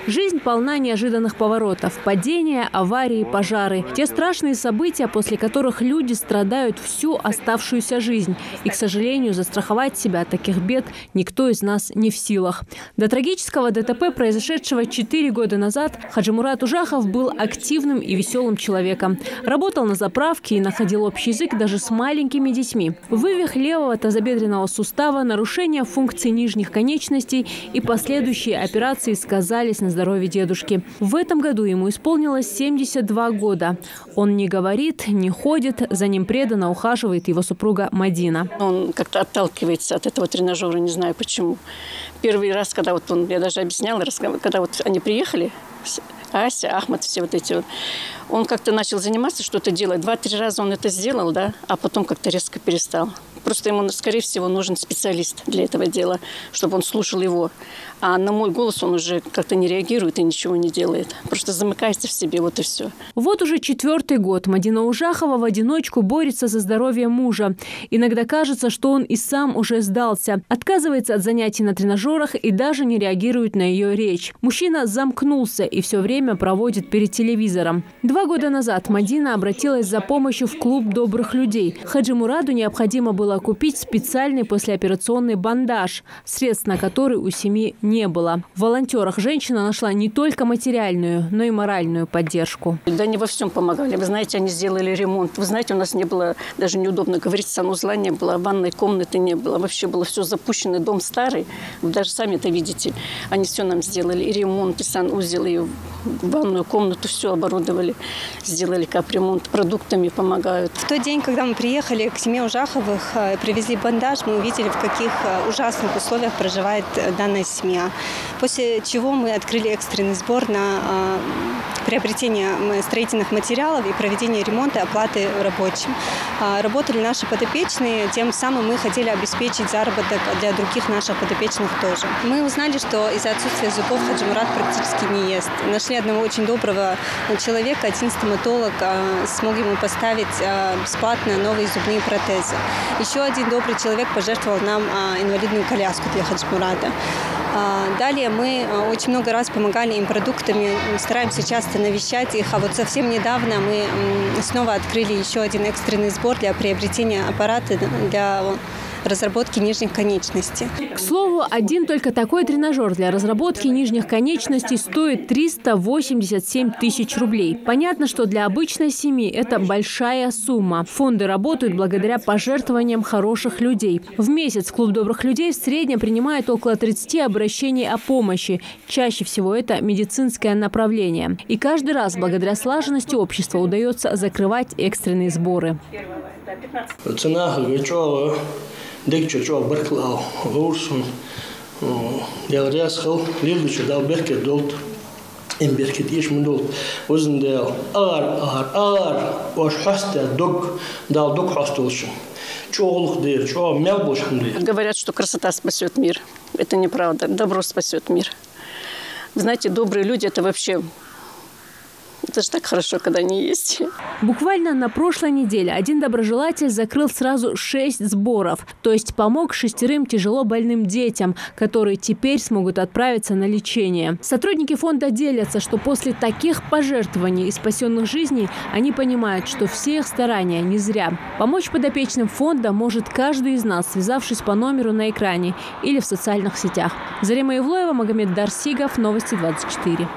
Жизнь полна неожиданных поворотов. Падения, аварии, пожары. Те страшные события, после которых люди страдают всю оставшуюся жизнь. И, к сожалению, застраховать себя от таких бед никто из нас не в силах. До трагического ДТП, произошедшего 4 года назад, Хаджимурат Ужахов был активным и веселым человеком. Работал на заправке и находил общий язык даже с маленькими детьми. Вывих левого тазобедренного сустава, нарушение функций нижних конечностей и последующие операции сказались на здоровье дедушки. В этом году ему исполнилось 72 года. Он не говорит, не ходит, за ним преданно ухаживает его супруга Мадина. Он как-то отталкивается от этого тренажера, не знаю почему. Первый раз, когда я даже объясняла, когда они приехали, Ася, Ахмад, все вот эти вот, он как-то начал заниматься, что-то делать. 2-3 раза он это сделал, да, а потом как-то резко перестал. Просто ему, скорее всего, нужен специалист для этого дела, чтобы он слушал его. А на мой голос он уже как-то не реагирует и ничего не делает. Просто замыкается в себе, вот и все. Вот уже 4-й год Мадина Ужахова в одиночку борется за здоровье мужа. Иногда кажется, что он и сам уже сдался. Отказывается от занятий на тренажерах и даже не реагирует на ее речь. Мужчина замкнулся и все время проводит перед телевизором. 2 года назад Мадина обратилась за помощью в клуб добрых людей. Хаджимураду необходимо было купить специальный послеоперационный бандаж, средств на который у семьи не было. В волонтерах женщина нашла не только материальную, но и моральную поддержку. Да, они во всем помогали. Вы знаете, они сделали ремонт. Вы знаете, у нас не было, даже неудобно говорить, санузла не было, ванной комнаты не было. Вообще было все запущено, дом старый. Вы даже сами это видите. Они все нам сделали. И ремонт, и санузел, и ванную комнату, все оборудовали. Сделали капремонт, продуктами помогают. В тот день, когда мы приехали к семье Ужаховых, привезли бандаж, мы увидели, в каких ужасных условиях проживает данная семья. После чего мы открыли экстренный сбор на приобретение строительных материалов и проведение ремонта и оплаты рабочим. Работали наши подопечные, тем самым мы хотели обеспечить заработок для других наших подопечных тоже. Мы узнали, что из-за отсутствия зубов Хаджимурат практически не ест. Нашли одного очень доброго человека, один стоматолог, смог ему поставить бесплатно новые зубные протезы. Еще один добрый человек пожертвовал нам инвалидную коляску для Хаджимурата. Далее мы очень много раз помогали им продуктами, стараемся часто навещать их. А вот совсем недавно мы снова открыли еще один экстренный сбор для приобретения аппарата для разработки нижних конечностей. К слову, один только такой тренажер для разработки нижних конечностей стоит 387 тысяч рублей. Понятно, что для обычной семьи это большая сумма. Фонды работают благодаря пожертвованиям хороших людей. В месяц клуб добрых людей в среднем принимает около 30 обращений о помощи. Чаще всего это медицинское направление. И каждый раз благодаря слаженности общества удается закрывать экстренные сборы. Декчо Берклау, Урсун, Делрясхал, Лилдучо дал Беркет долт, им Беркет Ишмудол, Уздел, ваш хастя дог, дал дог хастулши. Чоолух дыр, чо мелбушхам дыр. Говорят, что красота спасет мир. Это неправда. Добро спасет мир. Вы знаете, добрые люди – это вообще… Это же так хорошо, когда они есть. Буквально на прошлой неделе один доброжелатель закрыл сразу 6 сборов. То есть помог 6 тяжело больным детям, которые теперь смогут отправиться на лечение. Сотрудники фонда делятся, что после таких пожертвований и спасенных жизней они понимают, что все их старания не зря. Помочь подопечным фонда может каждый из нас, связавшись по номеру на экране или в социальных сетях. Зарима Ивлоева, Магомед Дарсигов, Новости 24.